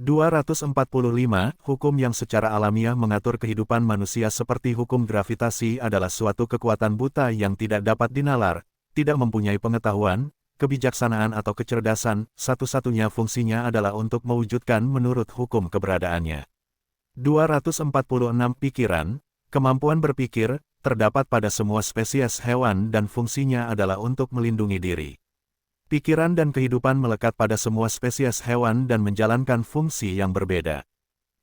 245. Hukum yang secara alamiah mengatur kehidupan manusia seperti hukum gravitasi adalah suatu kekuatan buta yang tidak dapat dinalar, tidak mempunyai pengetahuan, kebijaksanaan atau kecerdasan, satu-satunya fungsinya adalah untuk mewujudkan menurut hukum keberadaannya. 246. Pikiran, kemampuan berpikir, terdapat pada semua spesies hewan dan fungsinya adalah untuk melindungi diri. Pikiran dan kehidupan melekat pada semua spesies hewan dan menjalankan fungsi yang berbeda.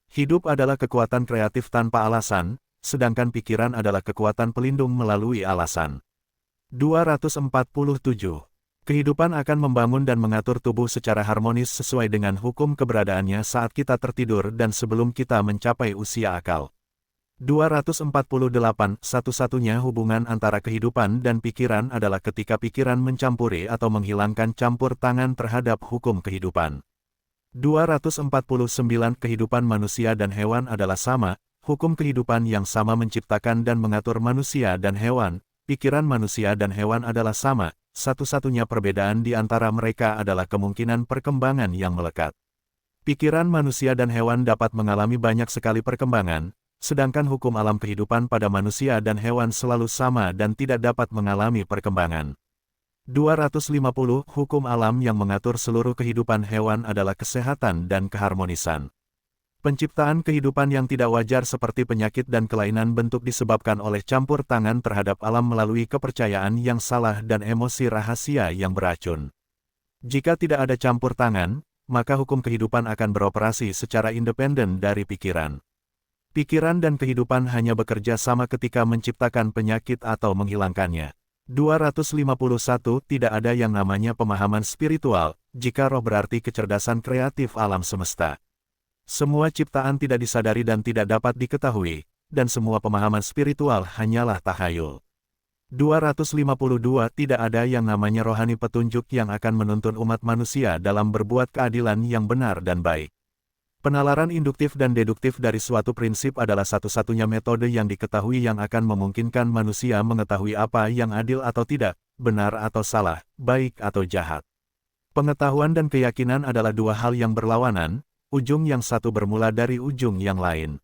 Hidup adalah kekuatan kreatif tanpa alasan, sedangkan pikiran adalah kekuatan pelindung melalui alasan. 247. Kehidupan akan membangun dan mengatur tubuh secara harmonis sesuai dengan hukum keberadaannya saat kita tertidur dan sebelum kita mencapai usia akal. 248. Satu-satunya hubungan antara kehidupan dan pikiran adalah ketika pikiran mencampuri atau menghilangkan campur tangan terhadap hukum kehidupan. 249. Kehidupan manusia dan hewan adalah sama, hukum kehidupan yang sama menciptakan dan mengatur manusia dan hewan, pikiran manusia dan hewan adalah sama, satu-satunya perbedaan di antara mereka adalah kemungkinan perkembangan yang melekat. Pikiran manusia dan hewan dapat mengalami banyak sekali perkembangan, sedangkan hukum alam kehidupan pada manusia dan hewan selalu sama dan tidak dapat mengalami perkembangan. 250. Hukum alam yang mengatur seluruh kehidupan hewan adalah kesehatan dan keharmonisan. Penciptaan kehidupan yang tidak wajar seperti penyakit dan kelainan bentuk disebabkan oleh campur tangan terhadap alam melalui kepercayaan yang salah dan emosi rahasia yang beracun. Jika tidak ada campur tangan, maka hukum kehidupan akan beroperasi secara independen dari pikiran. Pikiran dan kehidupan hanya bekerja sama ketika menciptakan penyakit atau menghilangkannya. 251. Tidak ada yang namanya pemahaman spiritual, jika roh berarti kecerdasan kreatif alam semesta. Semua ciptaan tidak disadari dan tidak dapat diketahui, dan semua pemahaman spiritual hanyalah tahayul. 252. Tidak ada yang namanya rohani petunjuk yang akan menuntun umat manusia dalam berbuat keadilan yang benar dan baik. Penalaran induktif dan deduktif dari suatu prinsip adalah satu-satunya metode yang diketahui yang akan memungkinkan manusia mengetahui apa yang adil atau tidak, benar atau salah, baik atau jahat. Pengetahuan dan keyakinan adalah dua hal yang berlawanan, ujung yang satu bermula dari ujung yang lain.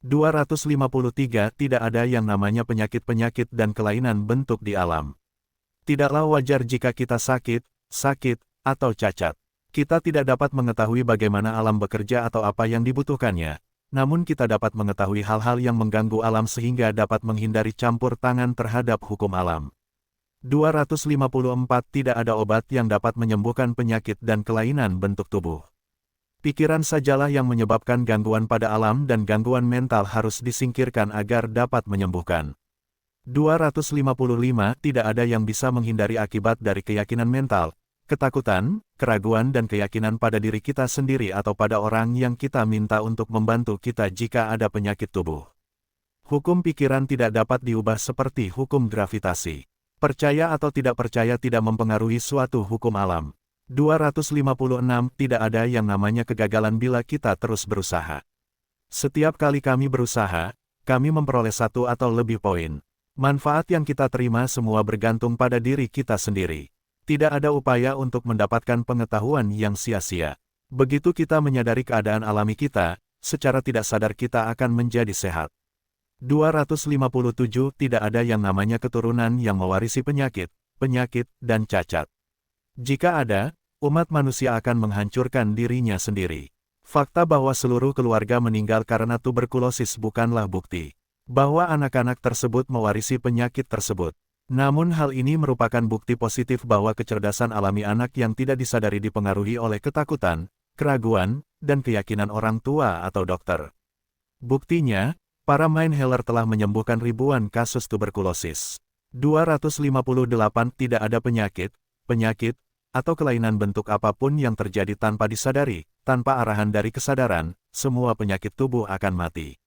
253. Tidak ada yang namanya penyakit-penyakit dan kelainan bentuk di alam. Tidaklah wajar jika kita sakit, atau cacat. Kita tidak dapat mengetahui bagaimana alam bekerja atau apa yang dibutuhkannya, namun kita dapat mengetahui hal-hal yang mengganggu alam sehingga dapat menghindari campur tangan terhadap hukum alam. 254. Tidak ada obat yang dapat menyembuhkan penyakit dan kelainan bentuk tubuh. Pikiran sajalah yang menyebabkan gangguan pada alam dan gangguan mental harus disingkirkan agar dapat menyembuhkan. 255. Tidak ada yang bisa menghindari akibat dari keyakinan mental, ketakutan, keraguan dan keyakinan pada diri kita sendiri atau pada orang yang kita minta untuk membantu kita jika ada penyakit tubuh. Hukum pikiran tidak dapat diubah seperti hukum gravitasi. Percaya atau tidak percaya tidak mempengaruhi suatu hukum alam. 256. Tidak ada yang namanya kegagalan bila kita terus berusaha. Setiap kali kami berusaha, kami memperoleh satu atau lebih poin. Manfaat yang kita terima semua bergantung pada diri kita sendiri. Tidak ada upaya untuk mendapatkan pengetahuan yang sia-sia. Begitu kita menyadari keadaan alami kita, secara tidak sadar kita akan menjadi sehat. 257. Tidak ada yang namanya keturunan yang mewarisi penyakit, dan cacat. Jika ada, umat manusia akan menghancurkan dirinya sendiri. Fakta bahwa seluruh keluarga meninggal karena tuberkulosis bukanlah bukti bahwa anak-anak tersebut mewarisi penyakit tersebut. Namun hal ini merupakan bukti positif bahwa kecerdasan alami anak yang tidak disadari dipengaruhi oleh ketakutan, keraguan, dan keyakinan orang tua atau dokter. Buktinya, para mind healer telah menyembuhkan ribuan kasus tuberkulosis. 258. Tidak ada penyakit, atau kelainan bentuk apapun yang terjadi tanpa disadari, tanpa arahan dari kesadaran, semua penyakit tubuh akan mati.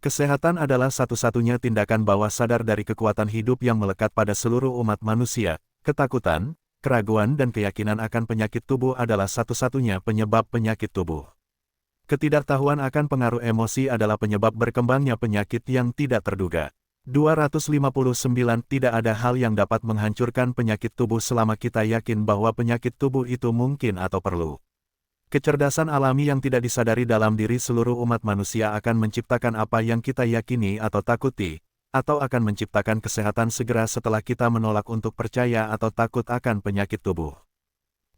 Kesehatan adalah satu-satunya tindakan bawah sadar dari kekuatan hidup yang melekat pada seluruh umat manusia. Ketakutan, keraguan dan keyakinan akan penyakit tubuh adalah satu-satunya penyebab penyakit tubuh. Ketidaktahuan akan pengaruh emosi adalah penyebab berkembangnya penyakit yang tidak terduga. 259. Tidak ada hal yang dapat menghancurkan penyakit tubuh selama kita yakin bahwa penyakit tubuh itu mungkin atau perlu. Kecerdasan alami yang tidak disadari dalam diri seluruh umat manusia akan menciptakan apa yang kita yakini atau takuti, atau akan menciptakan kesehatan segera setelah kita menolak untuk percaya atau takut akan penyakit tubuh.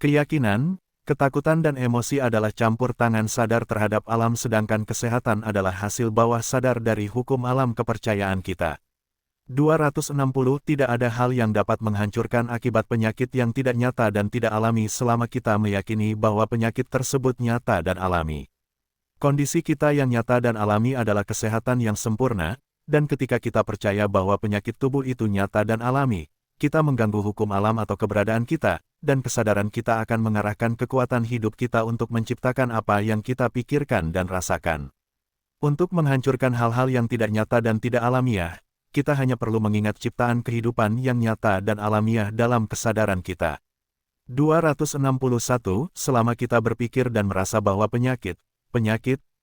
Keyakinan, ketakutan dan emosi adalah campur tangan sadar terhadap alam sedangkan kesehatan adalah hasil bawah sadar dari hukum alam kepercayaan kita. 260 Tidak ada hal yang dapat menghancurkan akibat penyakit yang tidak nyata dan tidak alami selama kita meyakini bahwa penyakit tersebut nyata dan alami. Kondisi kita yang nyata dan alami adalah kesehatan yang sempurna, dan ketika kita percaya bahwa penyakit tubuh itu nyata dan alami, kita mengganggu hukum alam atau keberadaan kita, dan kesadaran kita akan mengarahkan kekuatan hidup kita untuk menciptakan apa yang kita pikirkan dan rasakan. Untuk menghancurkan hal-hal yang tidak nyata dan tidak alamiah, kita hanya perlu mengingat ciptaan kehidupan yang nyata dan alamiah dalam kesadaran kita. 261 Selama kita berpikir dan merasa bahwa penyakit,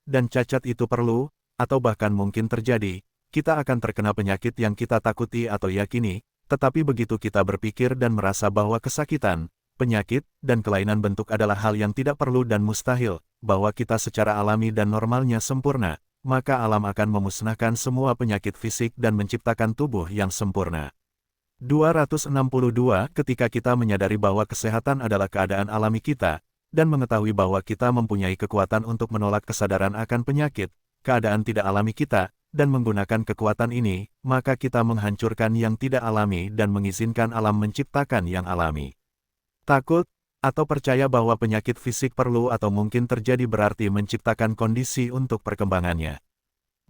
dan cacat itu perlu, atau bahkan mungkin terjadi, kita akan terkena penyakit yang kita takuti atau yakini, tetapi begitu kita berpikir dan merasa bahwa kesakitan, penyakit, dan kelainan bentuk adalah hal yang tidak perlu dan mustahil, bahwa kita secara alami dan normalnya sempurna, maka alam akan memusnahkan semua penyakit fisik dan menciptakan tubuh yang sempurna. 262 Ketika kita menyadari bahwa kesehatan adalah keadaan alami kita, dan mengetahui bahwa kita mempunyai kekuatan untuk menolak kesadaran akan penyakit, keadaan tidak alami kita, dan menggunakan kekuatan ini, maka kita menghancurkan yang tidak alami dan mengizinkan alam menciptakan yang alami. Takut, atau percaya bahwa penyakit fisik perlu atau mungkin terjadi berarti menciptakan kondisi untuk perkembangannya.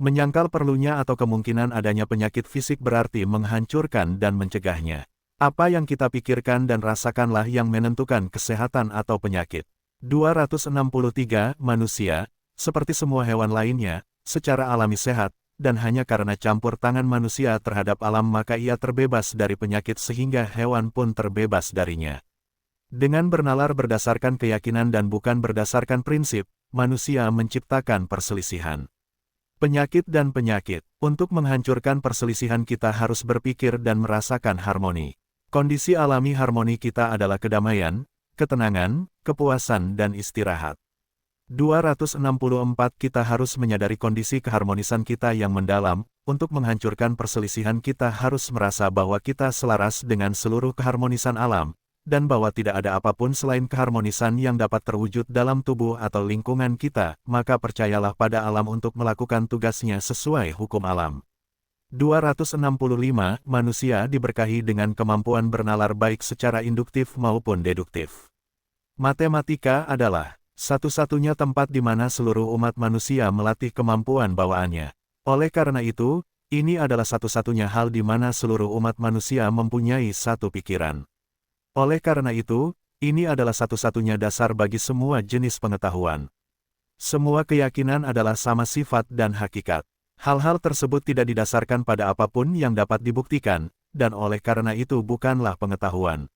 Menyangkal perlunya atau kemungkinan adanya penyakit fisik berarti menghancurkan dan mencegahnya. Apa yang kita pikirkan dan rasakanlah yang menentukan kesehatan atau penyakit. 263 Manusia, seperti semua hewan lainnya, secara alami sehat, dan hanya karena campur tangan manusia terhadap alam maka ia terbebas dari penyakit sehingga hewan pun terbebas darinya. Dengan bernalar berdasarkan keyakinan dan bukan berdasarkan prinsip, manusia menciptakan perselisihan. Penyakit dan penyakit. Untuk menghancurkan perselisihan kita harus berpikir dan merasakan harmoni. Kondisi alami harmoni kita adalah kedamaian, ketenangan, kepuasan dan istirahat. 264 Kita harus menyadari kondisi keharmonisan kita yang mendalam. Untuk menghancurkan perselisihan kita harus merasa bahwa kita selaras dengan seluruh keharmonisan alam, dan bahwa tidak ada apapun selain keharmonisan yang dapat terwujud dalam tubuh atau lingkungan kita, maka percayalah pada alam untuk melakukan tugasnya sesuai hukum alam. 265 Manusia diberkahi dengan kemampuan bernalar baik secara induktif maupun deduktif. Matematika adalah satu-satunya tempat di mana seluruh umat manusia melatih kemampuan bawaannya. Oleh karena itu, ini adalah satu-satunya hal di mana seluruh umat manusia mempunyai satu pikiran. Oleh karena itu, ini adalah satu-satunya dasar bagi semua jenis pengetahuan. Semua keyakinan adalah sama sifat dan hakikat. Hal-hal tersebut tidak didasarkan pada apapun yang dapat dibuktikan, dan oleh karena itu bukanlah pengetahuan.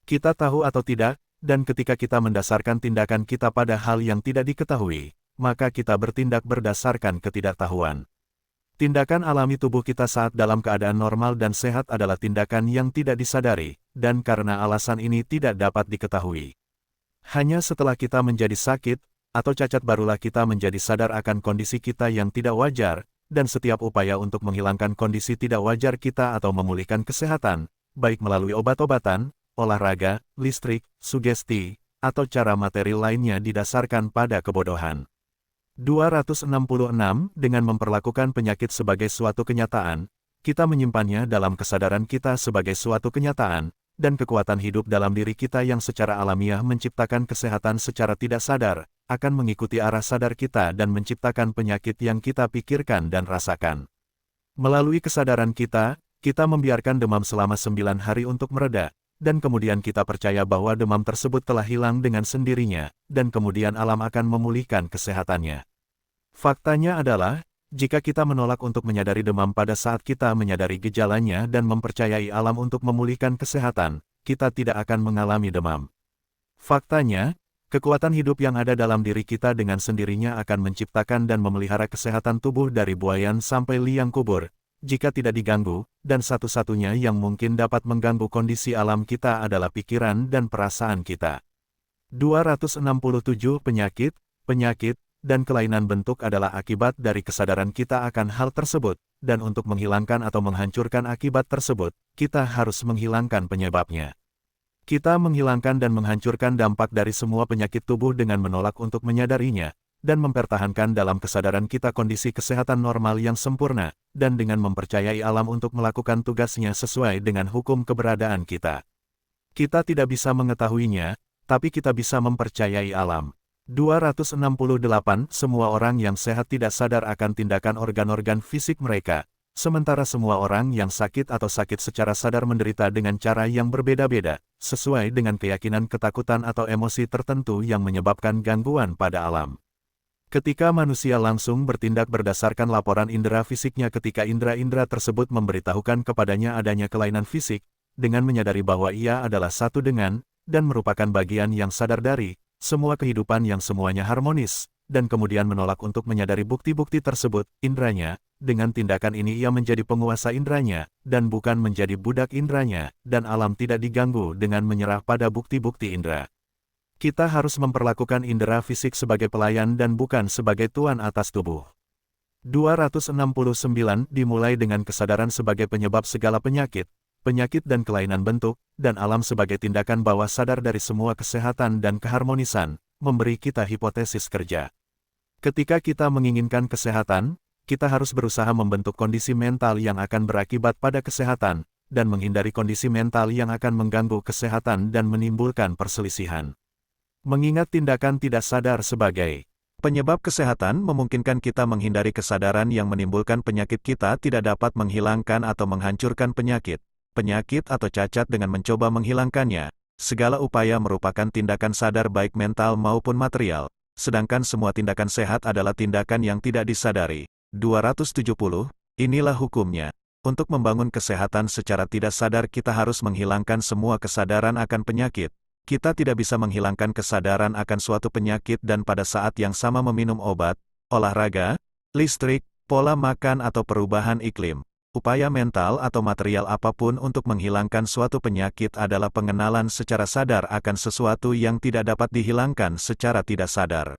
Kita tahu atau tidak, dan ketika kita mendasarkan tindakan kita pada hal yang tidak diketahui, maka kita bertindak berdasarkan ketidaktahuan. Tindakan alami tubuh kita saat dalam keadaan normal dan sehat adalah tindakan yang tidak disadari, dan karena alasan ini tidak dapat diketahui. Hanya setelah kita menjadi sakit, atau cacat barulah kita menjadi sadar akan kondisi kita yang tidak wajar, dan setiap upaya untuk menghilangkan kondisi tidak wajar kita atau memulihkan kesehatan, baik melalui obat-obatan, olahraga, listrik, sugesti, atau cara materi lainnya didasarkan pada kebodohan. 266 Dengan memperlakukan penyakit sebagai suatu kenyataan, kita menyimpannya dalam kesadaran kita sebagai suatu kenyataan, dan kekuatan hidup dalam diri kita yang secara alamiah menciptakan kesehatan secara tidak sadar, akan mengikuti arah sadar kita dan menciptakan penyakit yang kita pikirkan dan rasakan. Melalui kesadaran kita membiarkan demam selama 9 hari untuk mereda, dan kemudian kita percaya bahwa demam tersebut telah hilang dengan sendirinya, dan kemudian alam akan memulihkan kesehatannya. Faktanya adalah, jika kita menolak untuk menyadari demam pada saat kita menyadari gejalanya dan mempercayai alam untuk memulihkan kesehatan, kita tidak akan mengalami demam. Faktanya, kekuatan hidup yang ada dalam diri kita dengan sendirinya akan menciptakan dan memelihara kesehatan tubuh dari buayan sampai liang kubur, jika tidak diganggu, dan satu-satunya yang mungkin dapat mengganggu kondisi alam kita adalah pikiran dan perasaan kita. 267 Penyakit, penyakit, dan kelainan bentuk adalah akibat dari kesadaran kita akan hal tersebut, dan untuk menghilangkan atau menghancurkan akibat tersebut, kita harus menghilangkan penyebabnya. Kita menghilangkan dan menghancurkan dampak dari semua penyakit tubuh dengan menolak untuk menyadarinya, dan mempertahankan dalam kesadaran kita kondisi kesehatan normal yang sempurna, dan dengan mempercayai alam untuk melakukan tugasnya sesuai dengan hukum keberadaan kita. Kita tidak bisa mengetahuinya, tapi kita bisa mempercayai alam. 268 Semua orang yang sehat tidak sadar akan tindakan organ-organ fisik mereka, sementara semua orang yang sakit atau sakit secara sadar menderita dengan cara yang berbeda-beda, sesuai dengan keyakinan, ketakutan atau emosi tertentu yang menyebabkan gangguan pada alam. Ketika manusia langsung bertindak berdasarkan laporan indera fisiknya ketika indera-indera tersebut memberitahukan kepadanya adanya kelainan fisik, dengan menyadari bahwa ia adalah satu dengan, dan merupakan bagian yang sadar dari, semua kehidupan yang semuanya harmonis, dan kemudian menolak untuk menyadari bukti-bukti tersebut, indranya, dengan tindakan ini ia menjadi penguasa indranya, dan bukan menjadi budak indranya, dan alam tidak diganggu dengan menyerah pada bukti-bukti indera. Kita harus memperlakukan indera fisik sebagai pelayan dan bukan sebagai tuan atas tubuh. 269 Dimulai dengan kesadaran sebagai penyebab segala penyakit, penyakit dan kelainan bentuk, dan alam sebagai tindakan bawah sadar dari semua kesehatan dan keharmonisan, memberi kita hipotesis kerja. Ketika kita menginginkan kesehatan, kita harus berusaha membentuk kondisi mental yang akan berakibat pada kesehatan, dan menghindari kondisi mental yang akan mengganggu kesehatan dan menimbulkan perselisihan. Mengingat tindakan tidak sadar sebagai penyebab kesehatan memungkinkan kita menghindari kesadaran yang menimbulkan penyakit. Kita tidak dapat menghilangkan atau menghancurkan penyakit atau cacat dengan mencoba menghilangkannya. Segala upaya merupakan tindakan sadar baik mental maupun material, sedangkan semua tindakan sehat adalah tindakan yang tidak disadari. 270, inilah hukumnya. Untuk membangun kesehatan secara tidak sadar kita harus menghilangkan semua kesadaran akan penyakit. Kita tidak bisa menghilangkan kesadaran akan suatu penyakit dan pada saat yang sama meminum obat, olahraga, listrik, pola makan atau perubahan iklim. Upaya mental atau material apapun untuk menghilangkan suatu penyakit adalah pengenalan secara sadar akan sesuatu yang tidak dapat dihilangkan secara tidak sadar.